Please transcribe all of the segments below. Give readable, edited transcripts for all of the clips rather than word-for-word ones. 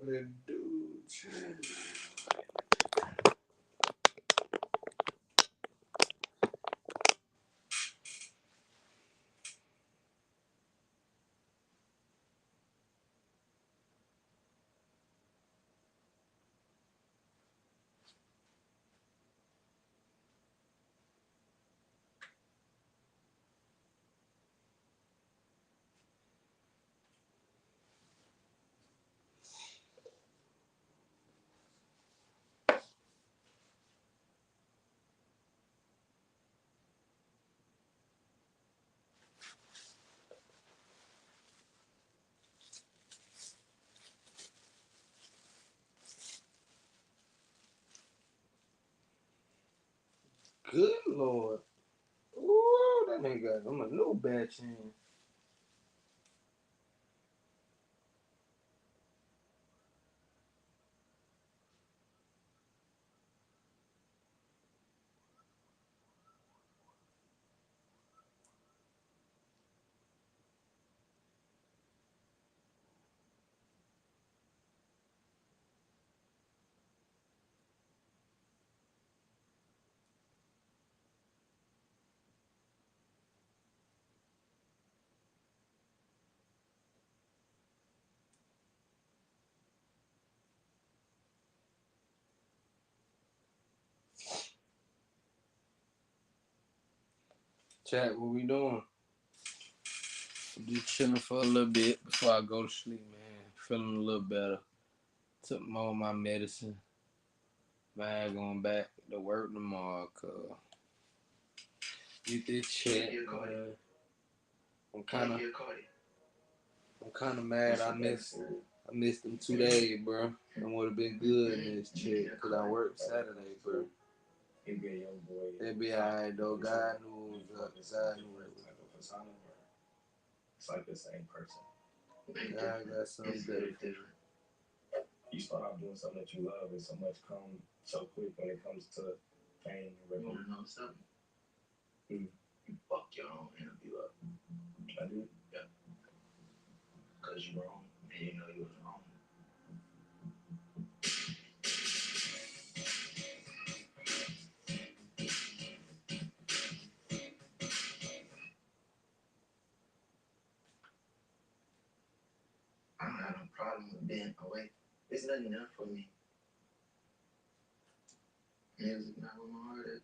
What it do? Good Lord. Ooh, that nigga got him a new bad chain. Chat, what we doing? Just chilling for a little bit before I go to sleep, man. Feeling a little better. Took more of my medicine. Man, going back to work tomorrow, cuz. Get this check, man. I'm kind of, I'm kind of mad. I missed them 2 days, bro. It would have been good in this check, cause I worked Saturday, bro. It be alright though. God knew it was up. God knew it was. It's like the same person. God got something different. You start off doing something that you love, and so much come so quick when it comes to fame and revenue. You wanna know something? Mm. You fuck your own interview up. I did. Yeah. Cause you wrong, and you know you was wrong. I don't have no problem with being away. There's nothing enough for me. Music not where my heart is.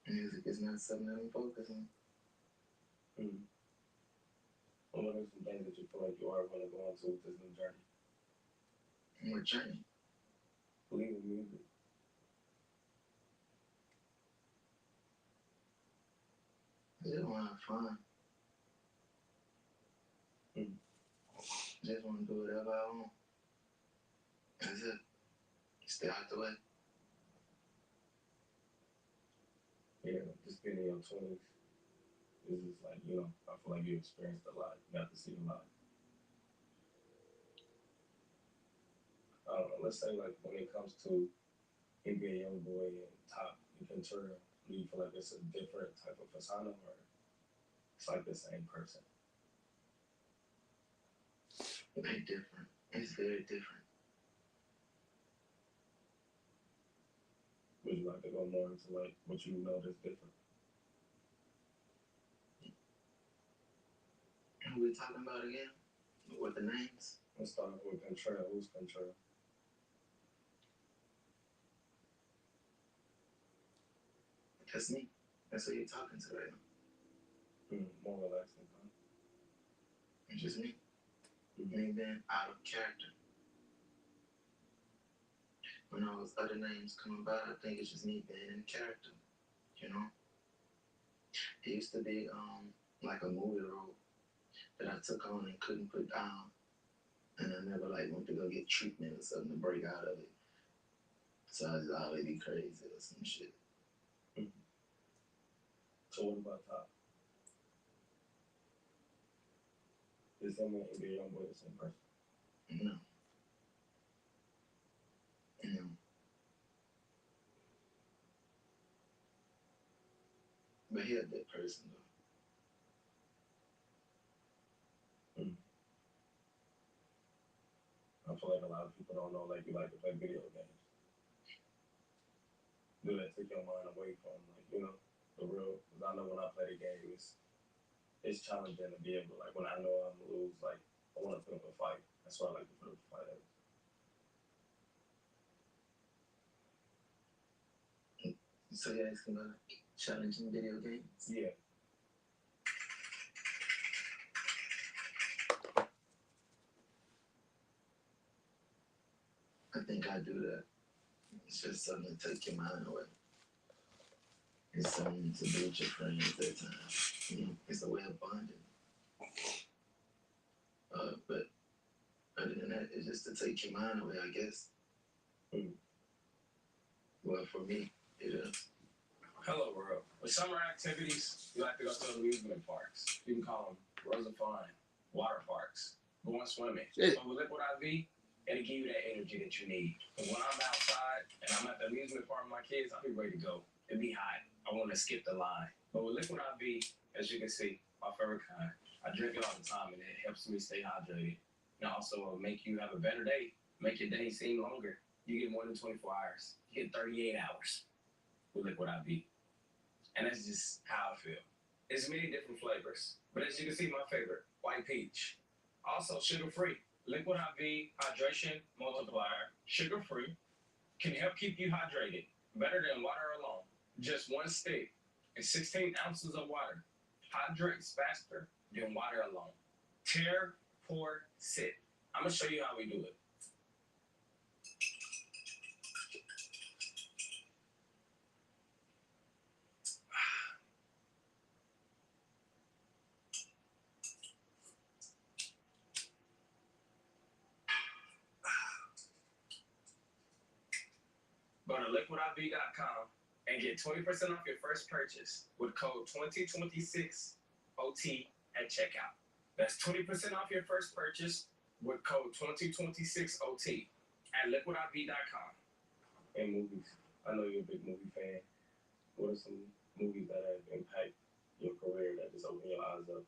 Music is not something I'm focusing on. Mm. What are some things that you feel like you are going to go into with this new journey? What journey? Believe in music. I just want to have fun. Mm. Just want to do whatever I want. That's it. Stay out the way. Yeah, just being in your 20s is just like, you know, I feel like you experienced a lot. You got to see a lot. I don't know, let's say like when it comes to him being a young boy and Top and Ventura, do you feel like it's a different type of persona or it's like the same person? Very different. It's very different. Would you like to go more into like what you know that's different? Who we talking about again? What the names? Let's start with Ventura. Who's Ventura? That's me. That's who you're talking to right now. More relaxing, huh? It's just me. Me being out of character. When all those other names come about, I think it's just me being in character. You know? It used to be like a movie role that I took on and couldn't put down. And I never like went to go get treatment or something to break out of it. So I just always be crazy or some shit. Mm-hmm. So what about Top? Is him and NBA Youngboy the same person? No. No. But he a good person though. I I feel like a lot of people don't know like you like to play video games. Do that take your mind away from like the real? Because I know when I play the game, it's challenging to be able to, like, when I know I'm gonna lose, like, I want to put up a fight. That's why I like to put up a fight. So you're asking about challenging video games? Yeah. I think I do that. It's just something to take your mind away. It's something to be with your friends at that time. It's a way of bonding. But other than that, it's just to take your mind away, I guess. Well, for me, it is. Hello, world. With summer activities, you like to go to amusement parks. You can call them Rosa Fine, water parks, going swimming. Yeah. But with Liquid IV, it'll give you that energy that you need. And when I'm outside and I'm at the amusement park with my kids, I'll be ready to go. It'll be hot. I want to skip the line. But with Liquid IV, as you can see, my favorite kind, I drink it all the time and it helps me stay hydrated. And also it'll make you have a better day, make your day seem longer. You get more than 24 hours. You get 38 hours with Liquid IV. And that's just how I feel. There's many different flavors, but as you can see, my favorite, white peach. Also sugar-free. Liquid IV Hydration Multiplier, sugar-free, can help keep you hydrated, better than water alone. Just one stick and 16 ounces of water. Hydrates faster than water alone. Tear, pour, sip. I'm gonna show you how we do it. Go to liquidiv.com and get 20% off your first purchase with code 2026OT at checkout. That's 20% off your first purchase with code 2026OT at liquidiv.com. And movies. I know you're a big movie fan. What are some movies that have impacted your career that just open your eyes up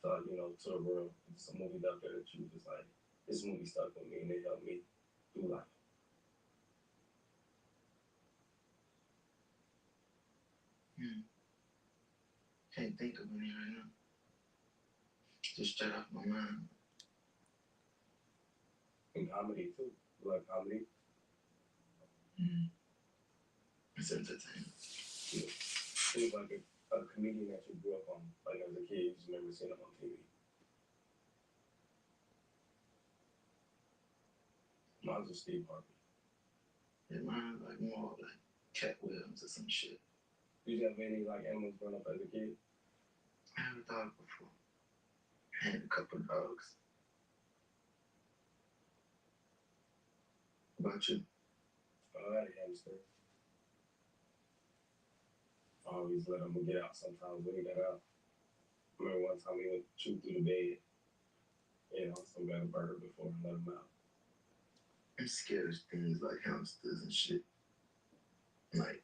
to, to the world? Some movies out there that you just like, this movie stuck with me and it helped me through life. Can't think of any right now. Just straight off my mind. And comedy too. You like comedy? It's entertaining. Yeah. Who's like a comedian that you grew up on, like as a kid, you just remember seeing him on TV? Mine's just Steve Harvey. Yeah, mine like more like Cat Williams or some shit. Did you have any like animals growing up as a kid? I had a dog before. I had a couple of dogs. What about you? I had a hamster. I always let him get out sometimes when he got out. I remember one time he went chew through the bed. So got a burger before and let him out. I'm scared of things like hamsters and shit. Like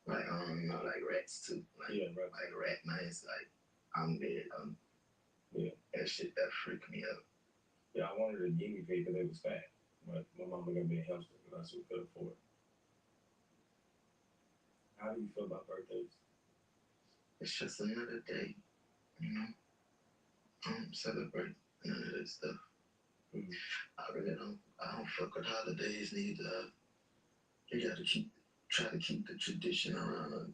like rats too. Yeah, right. Like rat mice. Like I'm dead. Yeah. That shit that freaked me out. Yeah, I wanted a guinea pig because they was fat, but my mama got me a hamster because that's what we could afford. How do you feel about birthdays? It's just another day, I don't celebrate none of that stuff. I really don't. I don't fuck with holidays neither. You gotta try to keep the tradition around.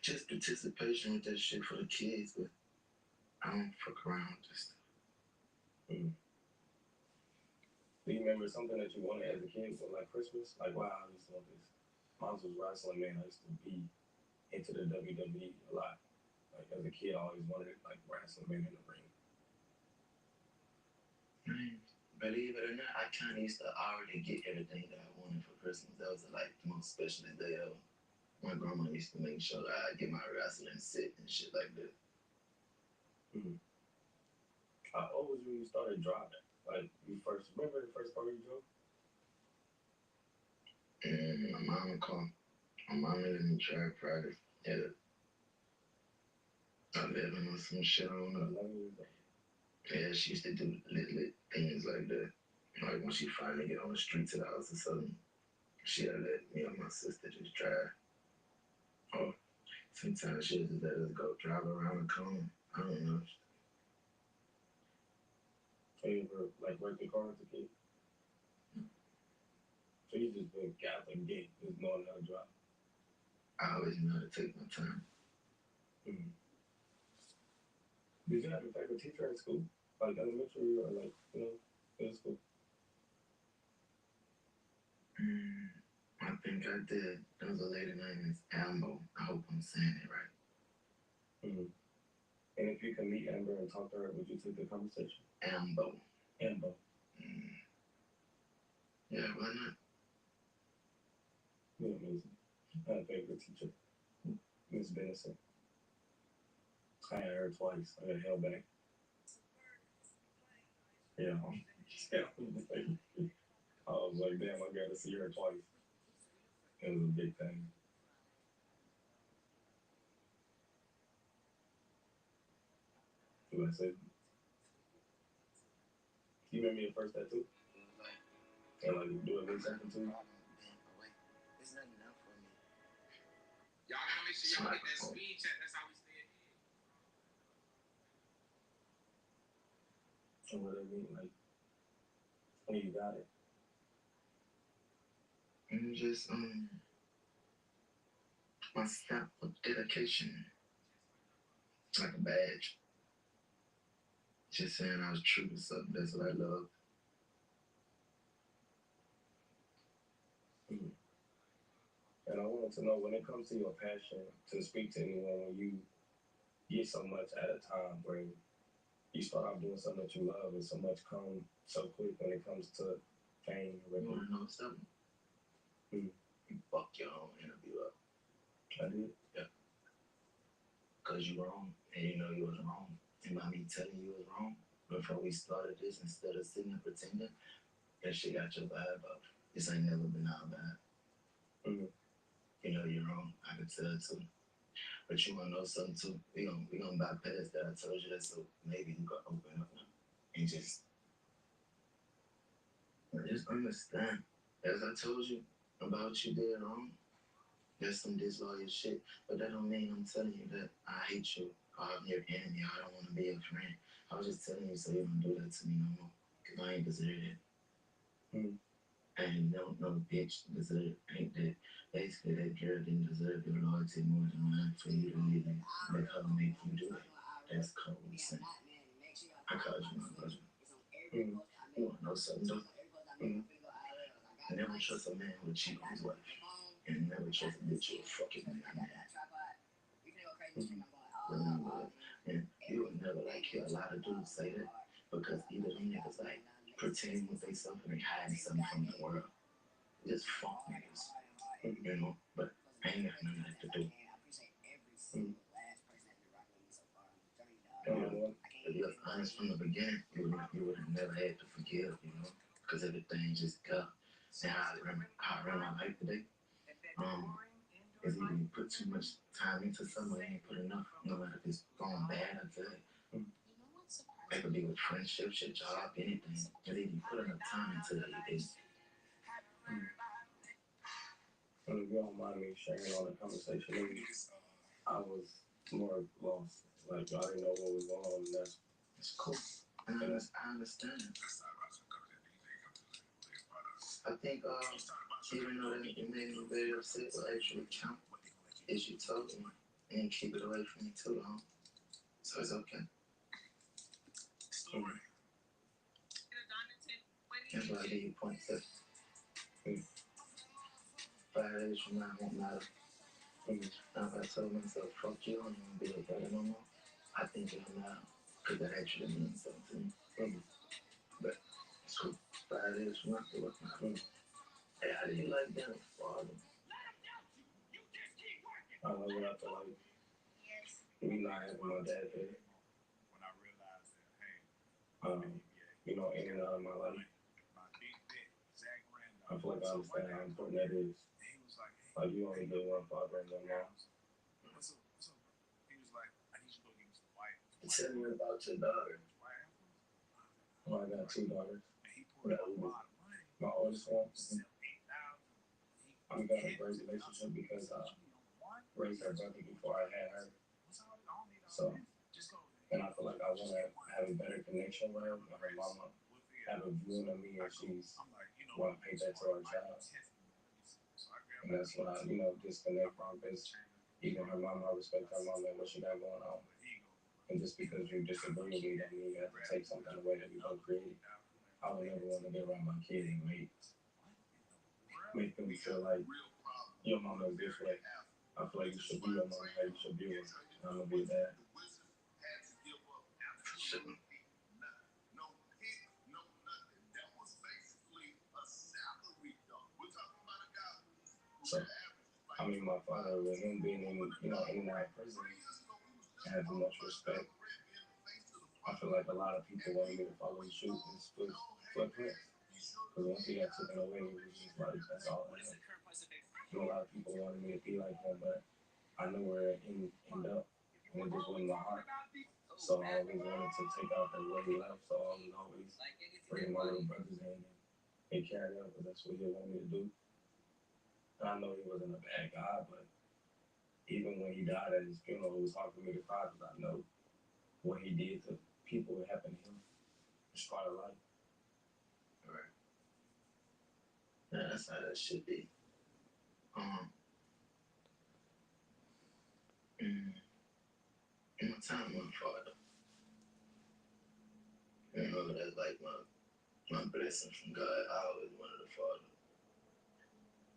Just participation with that shit for the kids, but I don't fuck around with this stuff. Do you remember something that you wanted as a kid for like Christmas? Like, wow, I used to want this. Mine was wrestling, man. I used to be into the WWE a lot. Like as a kid, I always wanted like wrestling, man, in the ring. Believe it or not, I kind of used to already get everything that I wanted for Christmas. That was like the most special day ever. My grandma used to make sure that I get my wrestling set and shit like that. How old was you when you started driving? Like, remember the first car you drove? My mama called. My mama let me drive Friday at 11 or some shit, I don't know. 11 years old. Yeah, she used to do little things like that. Like when she finally get on the streets of the house or something, she'll let me and my sister just drive. Or sometimes she'll just let us go drive around the corner. I don't know. So you ever like wreck the car as a kid? So you just been got the gate, just knowing how to drive. I always know how to take my time. Mm-hmm. Did you have a favorite teacher at school? Like elementary or like, middle school? I think I did. There was a lady named Ambo. I hope I'm saying it right. Mm-hmm. And if you could meet Amber and talk to her, would you take the conversation? Ambo. Amber. Yeah, why not? You're amazing. I had a favorite teacher, Miss Benson. I had her twice. I got held back. Yeah. I was like, damn, I got to see her twice. It was a big thing. What I said. You remember your first tattoo? And like do a big tattoo too? It's not enough for me. Y'all gotta make sure y'all get that speed check. That's how we stay ahead. So what I mean, like, when you got it. And just my stamp of dedication, like a badge. Just saying I was true to something. That's what I love. Mm-hmm. And I wanted to know, when it comes to your passion to speak to anyone, when you get so much at a time where you start off doing something that you love and so much come so quick when it comes to fame. You wanna know something? You fuck your own interview up. I did? Yeah. Cause you wrong, and you know you was wrong. And by me telling you was wrong, before we started this, instead of sitting and pretending, that shit got your vibe up. This ain't never been our vibe. Mm-hmm. You know you're wrong. I could tell too. But you wanna know something too? We gonna bypass that. I told you that, so maybe you can open up now and just understand. As I told you about you did wrong, there's some disloyal shit, but that don't mean I'm telling you that I hate you or I'm your enemy or I don't want to be your friend. I was just telling you so you don't do that to me no more, cause I ain't deserve it. Mm-hmm. And no bitch deserve ain't that. Basically, that girl didn't deserve your loyalty more than mine for you to really let her make you do it. That's cold sin. I called you my brother. Mm-hmm. You wanna know something though? Mm-hmm. Never trust a man who would cheat on his wife. And never trust a bitch who will fucking man. Remember that. And you would never hear a lot of dudes say that because either them niggas pretend with they something and hiding something from the world. Just fuck niggas. You know? But I ain't got nothing left to do. If you're honest from the beginning, you would have never had to forgive, you know? Because everything just got. And how I run my life today, is either you put too much time into something or you ain't put enough, no matter if it's going bad or good. It could be with friendships, your job, anything. It's either you put enough time into it or you didn't. And if you don't mind me sharing on the conversation, maybe I was more lost. Like, I didn't know what was going on, and that's cool. And I understand. I think, even though that it made me very upset, what actually count is you told me and keep it away from me too long. So it's okay. That's why I give you points up. 5 days from now, it won't matter. Now, if I told myself, fuck you, I don't want to be with that no more, I think it'll matter. Because that actually means something to me. But it's cool. 5 days from now, it won't matter. Hey, how do you like that, father? I love it. I feel like me not having my dad there. In and out of my life. I feel like I understand how important that is. Like, you only get one father and one mom. Tell me about your daughter. Well, I got two daughters. The oldest, my oldest one, we got a great relationship because I raised her brother before I had her. So, and I feel like I want to have a better connection with her. Her mama have a view on me, and she's want to pay that to our child. And that's what I, disconnect from. Because even her mama, I respect her mama and what she got going on. And just because you disagree with me, that means you have to take something away that we both created. I would never want to be around my kid and make them feel like your mama is this way. I feel like you should be your mama, how you should be her. I'm gonna be a dad. So, I mean, my father, with him being in and out of prison, I have much respect. I feel like a lot of people wanted me to follow his shoes and split prints. Because once he got taken away, it was just like, that's all I had. And a lot of people wanted me to be like him, but I knew where it ended up, and it just wasn't my heart. So I always wanted to take out the way he left, so I was always bring my little brothers in and carry out, because that's what he wanted me to do. And I know he wasn't a bad guy, but even when he died at his funeral, it was hard for me to cry because I know what he did to people that happened to him. It's part of life. Right. Yeah, that's how that should be. In my time, my father, that's like my blessing from God. I always wanted a father.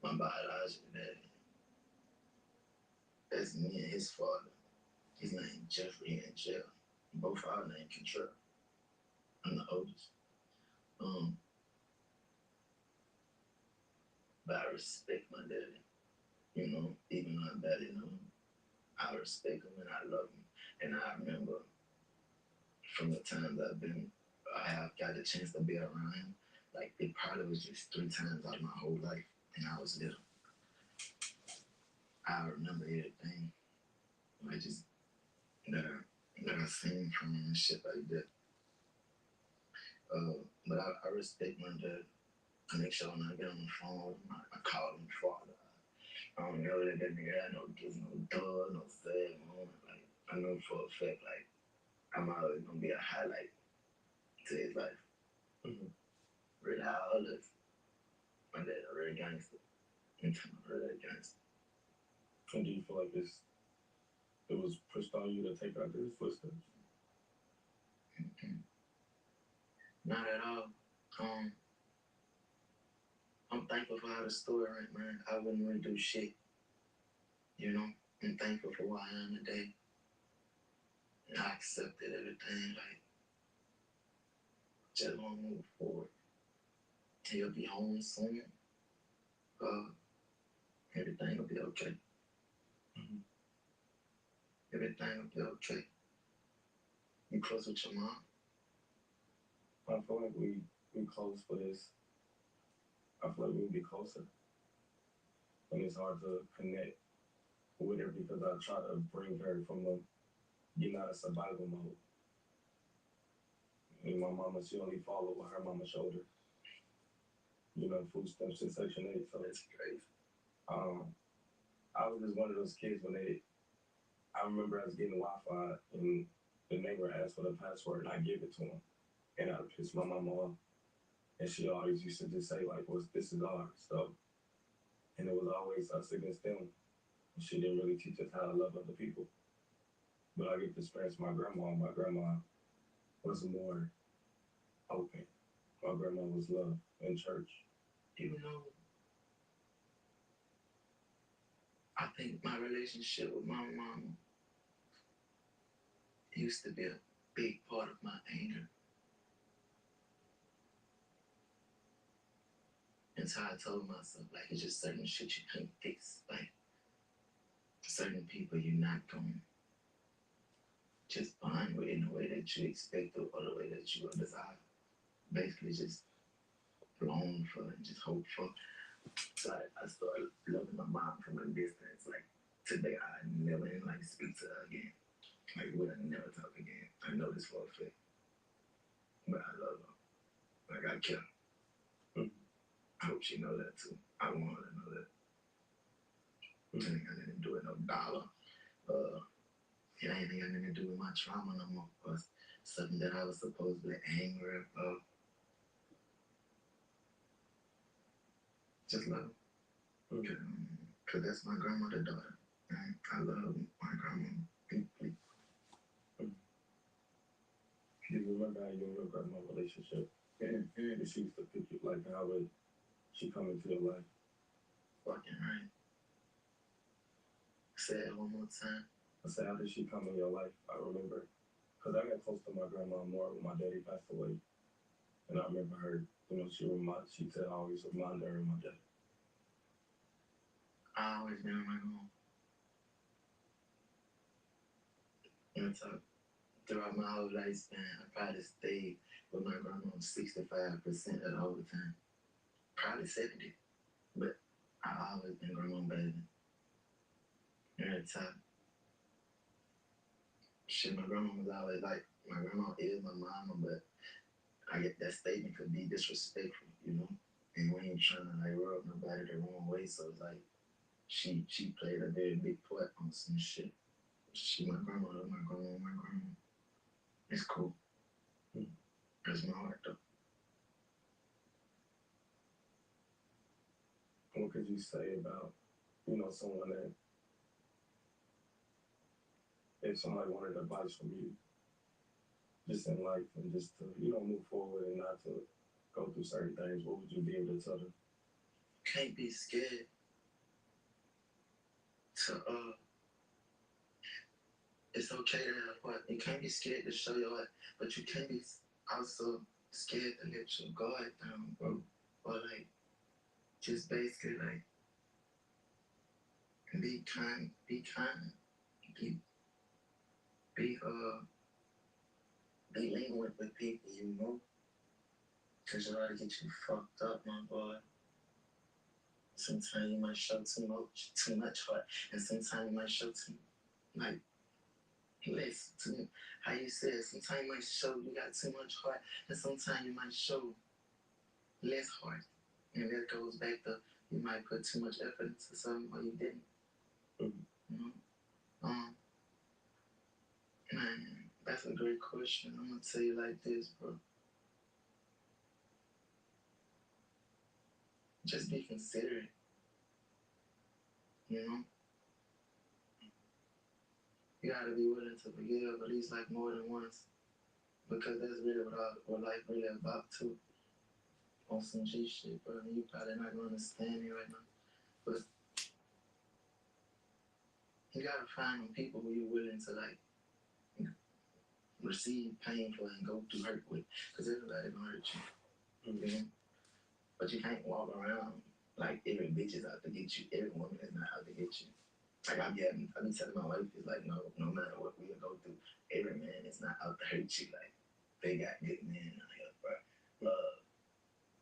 My biological daddy. That's me and his father. His name Jeffrey and Jeff. Both our name Contrell. I'm the oldest. But I respect my daddy. Even though I barely know him, I respect him and I love him. And I remember from the times I have got the chance to be around him, like it probably was just 3 times out of my whole life, and I was little. I remember everything, like just that I seen from him and shit like that. But I respect my dad. I make sure when I get on the phone with him, I call him father. I don't know that nigga had no kids, no dog, no sad moment. Like I know for a fact, like I'm always gonna be a highlight to his life. Mm-hmm. Really how I live. My dad a real gangster. Really gangster. And do you feel like it was pushed on you to take after his footsteps? Not at all. I'm thankful for how the story went, man. I wouldn't really do shit. I'm thankful for who I am today. And I accepted everything, like, just want to move forward. He'll be home soon. Everything will be okay. Mm-hmm. Everything will be okay. You close with your mom? I feel like we close for this. I feel like we'll be closer. And it's hard to connect with her because I try to bring her from a survival mode. And my mama, she only followed with her mama's shoulder. Food stamps in Section 8. So That's crazy. I was just one of those kids I remember us getting Wi-Fi and the neighbor asked for the password and I gave it to him. And I pissed my mama off. And she always used to just say, like, this is ours. So, and it was always us against them. And she didn't really teach us how to love other people. But I get to experience my grandma. My grandma was more open. My grandma was love in church. I think my relationship with my mom used to be a big part of my anger. And so I told myself, like, it's just certain shit you can't fix. Like, certain people you're not going to just bond with in the way that you expect or the way that you would desire. Basically, just long for and just hope for. So I started loving my mom from a distance. Like, today, I never even like speak to her again. Like, we'll never talk again. I know this for a fact. But I love her. I care. I hope she know that too. I want her to know that. It ain't got nothing to do with no dollar. It ain't got nothing to do with my trauma no more. Or something that I was supposedly angry about. Just love. Cause that's my grandmother's daughter. And I love my grandma deeply. Do you remember how you and your grandma relationship? Mm-hmm. She used to pick you, like, how would she come into your life? Fucking right. Say it one more time. I said, how did she come in your life? I remember, because I got close to my grandma more when my daddy passed away. And I remember her, she said I always remind her of my dad. I always been on my own. And so throughout my whole lifespan, I probably stayed with my grandma 65% of the whole time. Probably 70. But I always been grandma baby. Every time. Shit, my grandma was always like, my grandma is my mama, but I get that statement could be disrespectful, you know? And we ain't trying to like rub nobody the wrong way, so it's like she played a very big part on some shit. She my grandmother, my grandma. It's cool. That's my heart though. What could you say about, someone that, if somebody wanted advice from you, just in life and just to, move forward and not to go through certain things, what would you be able to tell them? Can't be scared to it's okay to have heart. You can't be scared to show your heart, but you can't be also scared to let your guard down, bro. Or like just basically like be kind, be lenient with people, you know? Cause you ought to get you fucked up, my boy. Sometimes you might show too much heart, and sometimes you might show like less. How you said, sometimes you might show you got too much heart, and sometimes you might show less heart. And that goes back to you might put too much effort into something or you didn't. You know? Man, that's a great question. I'm gonna tell you like this, bro. Just be considerate. You know? You gotta be willing to forgive at least like more than once. Because that's really what life really about too. On some G shit, bro. You probably not gonna understand me right now. But you gotta find them people who you're willing to like receive pain for and go through hurt with. Because everybody gonna hurt you. You know? But you can't walk around like every bitch is out to get you. Every woman is not out to get you. Like I be telling my wife, it's like no matter what we go through, every man is not out to hurt you. Like they got good men out here, bro.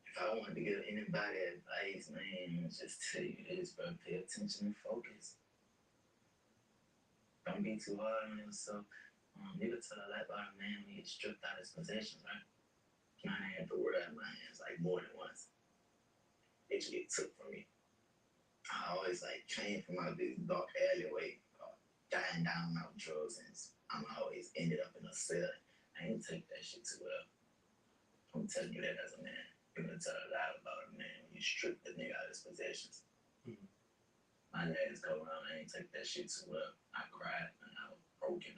If I wanted to give anybody advice, man, just tell you this, bro. Pay attention and focus. Don't be too hard on yourself. Nigga tell a lot about a man when he gets stripped out of his possessions, right? I had the word out of my hands like more than once. It just get took from me. I always like came from out this dark alleyway, dying down out drugs, and I'm always ended up in a cell. I ain't take that shit too well. I'm telling you that as a man. You're gonna tell a lot about a man when you strip the nigga out of his possessions. My dad's go around, I ain't take that shit too well. I cried and I was broken.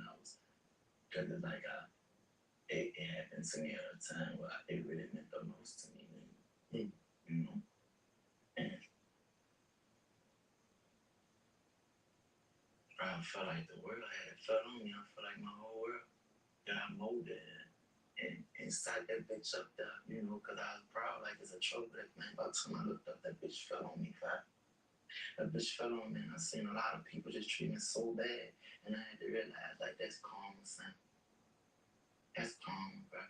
Cause it's like it happened to me at a time where it really meant the most to me, man. You know? And I felt like the world had fell on me. I felt like my whole world got molded and sat that bitch up there, you know, because I was proud like it's a trophy. Man, by the time I looked up, that bitch fell on me, fam. That bitch fell on me, and I seen a lot of people just treat me so bad, and I had to realize like that's karma, son. That's karma, bro.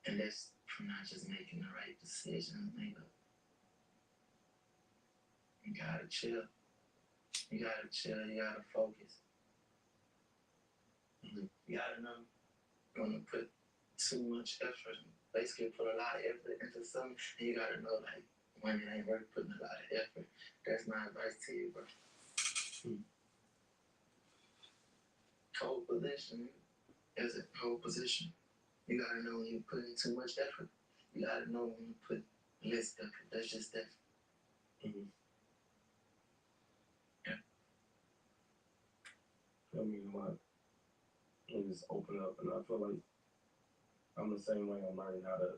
And that's from not just making the right decisions, nigga. You gotta chill. You gotta chill. You gotta focus. You gotta know when to put too much effort. Basically, put a lot of effort into something, and you gotta know like when it ain't worth putting a lot of effort. That's my advice to you, bro. Hold position is a hold position. You gotta know when you put in too much effort. You gotta know when you put less effort. That's just that. Mm-hmm. Yeah. I mean, like, it just open up, and I feel like I'm the same way. I'm learning how to.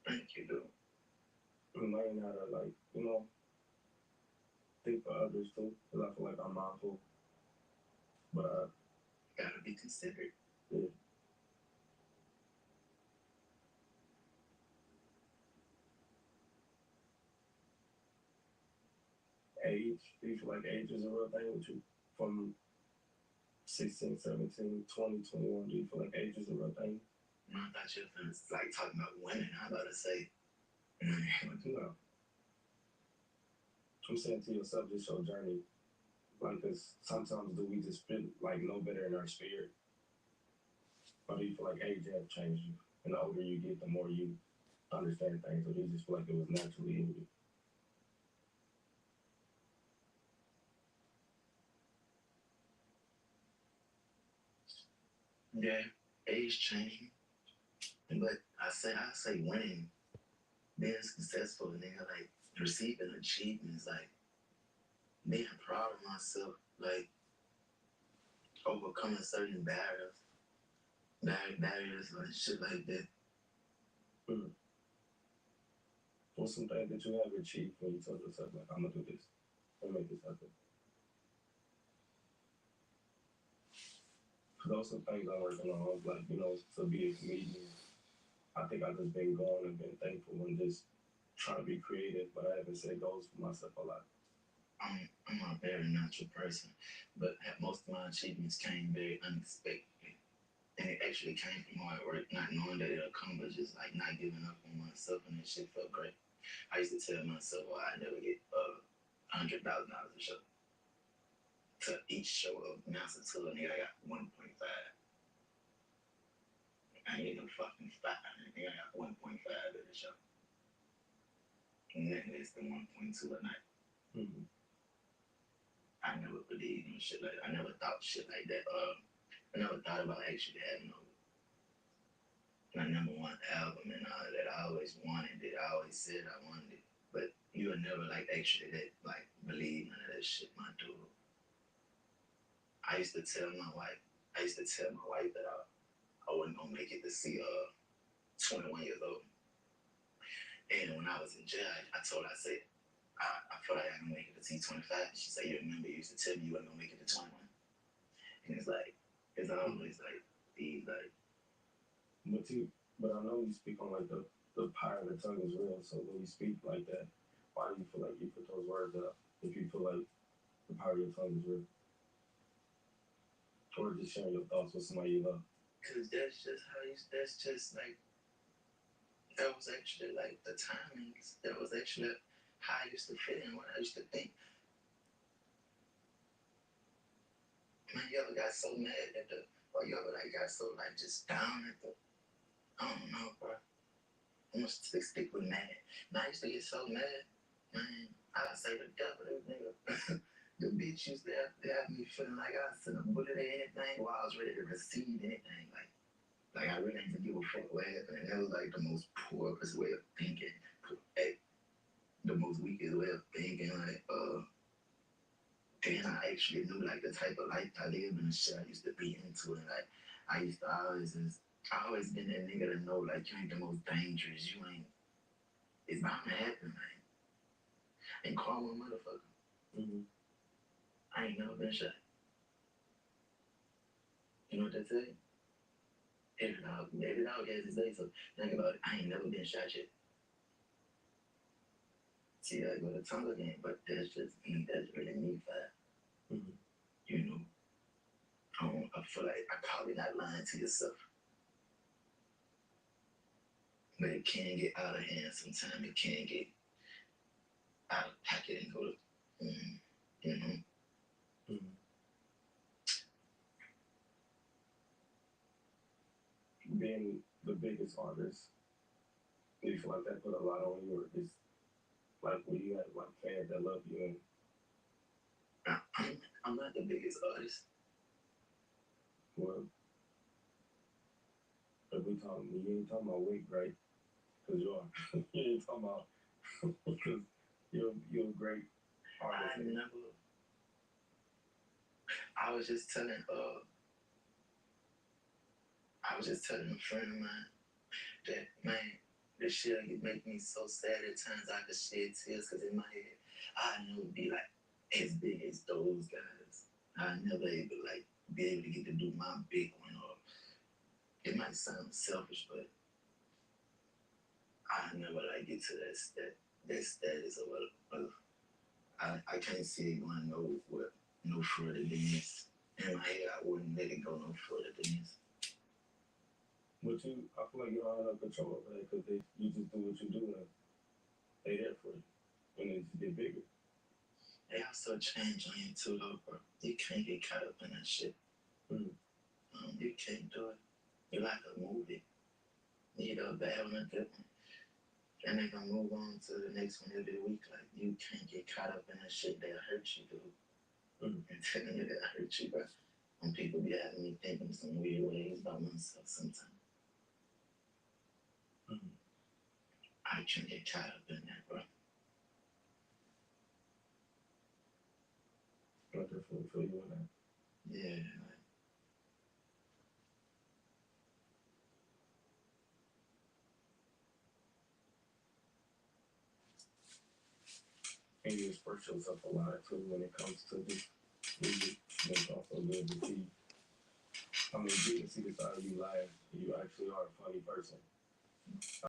Thank you, dude. I'm learning how to, like, you know, think for others too, because I feel like I'm mindful. But Gotta be considerate. yeah. Age, do you feel like age is a real thing with you? From 16, 17, 20, 21, do you feel like age is a real thing? I thought you were like talking about women. I'm about to say, Like, you know, I'm saying to yourself, just your journey. Like, cause sometimes do we just feel like no better in our spirit? Or do you feel like age have changed you? And the older you get, the more you understand things, or do you just feel like it was naturally in you? yeah, age changing. But I say winning, being successful, and then like receiving achievements, like being proud of myself, like overcoming certain barriers, like shit like that. Mm. What's some things that you have achieved when you told yourself, like, I'm gonna do this, I'm gonna make this happen? Cause those are things I'm working on, like, you know, to be a comedian. I think I've just been going and been thankful and just trying to be creative, but I haven't set goals for myself a lot. I'm a very natural person, but most of my achievements came very unexpectedly. And it actually came from hard work, not knowing that it'll come, but just like not giving up on myself, and that shit felt great. I used to tell myself, well, I never get $100,000 a show. To each show of Master to a nigga, I got 1.5. I ain't no fucking five. Nigga, I got 1.5 at the show. Nothing less than 1.2 a night. Mm-hmm. I never believed in shit like that. I never thought shit like that. I never thought about actually having my number one album and all that. I always wanted it. I always said I wanted it. But you would never like actually that like believe none of that shit, my dude. I used to tell my wife, that I wasn't gonna make it to see 21 years old. And when I was in jail, I told her, I said, I feel like I can make it to see 25. She said, you remember you used to tell me you wasn't gonna make it to 21. And it's like, it's always like these like. But I know you speak on like the power of the tongue is real. So when you speak like that, why do you feel like you put those words up? If you feel like the power of your tongue is real, or just sharing your thoughts with somebody you love. Cause that's just how you. That's just like that was actually like the timings. That was actually how I used to feel and what I used to think. Man, you ever got so mad at the, or you ever like got so like just down at the, I don't know, bro. I'm gonna stick with mad. Man, I used to get so mad, man. I'd say the devil, this nigga. The bitch used to have me feeling like I sent a bullet at anything while I was ready to receive anything. Like I really didn't give a fuck what happened. And that was like the most poorest way of thinking. Like, the most weakest way of thinking. Like, then I actually knew like the type of life I lived and the shit I used to be into. And like, I always been that nigga to know like you ain't the most dangerous. You ain't. It's bound to happen, man. And call one motherfucker. Mm-hmm. I ain't never been shot. You know what they say? Every dog has his day. So think about it. I ain't never been shot yet. See, I go to tongue again, but that's just me. That's really me, fat. Mm-hmm. You know, I feel like I call it not lying to yourself. But it can get out of hand sometimes. It can get out of pocket and go to, you know. being the biggest artist, do you feel like that put a lot on you, or is like when you had like fans that love you and I'm not the biggest artist. well, if we talking, you ain't talking about weight, right? Because you are. You ain't talking about because you're a great artist. I never. I was just telling a friend of mine that man, this shit make me so sad at times I could shed tears because in my head I never be like as big as those guys. I never able like be able to get to do my big one, or it might sound selfish, but I never like get to that status of I can't see it going no further than this. In my head I wouldn't let it go no further than this. But I feel like you don't have no control over that because you just do what you do and they there for you when they just get bigger. They also change on you too, though, bro. You can't get caught up in that shit. You can't do it. You're like a movie. Either a bad one or a good one. And they gonna move on to the next one every week. Like, you can't get caught up in that shit that'll hurt you, dude. I'm telling you that'll hurt you, bro. When people be having me thinking some weird ways about myself sometimes. I can't get caught up in that, bro. I definitely feel you on that. Yeah. And you express yourself a lot too when it comes to this music. It's also good to see. I mean, you can see the side of you live. You actually are a funny person.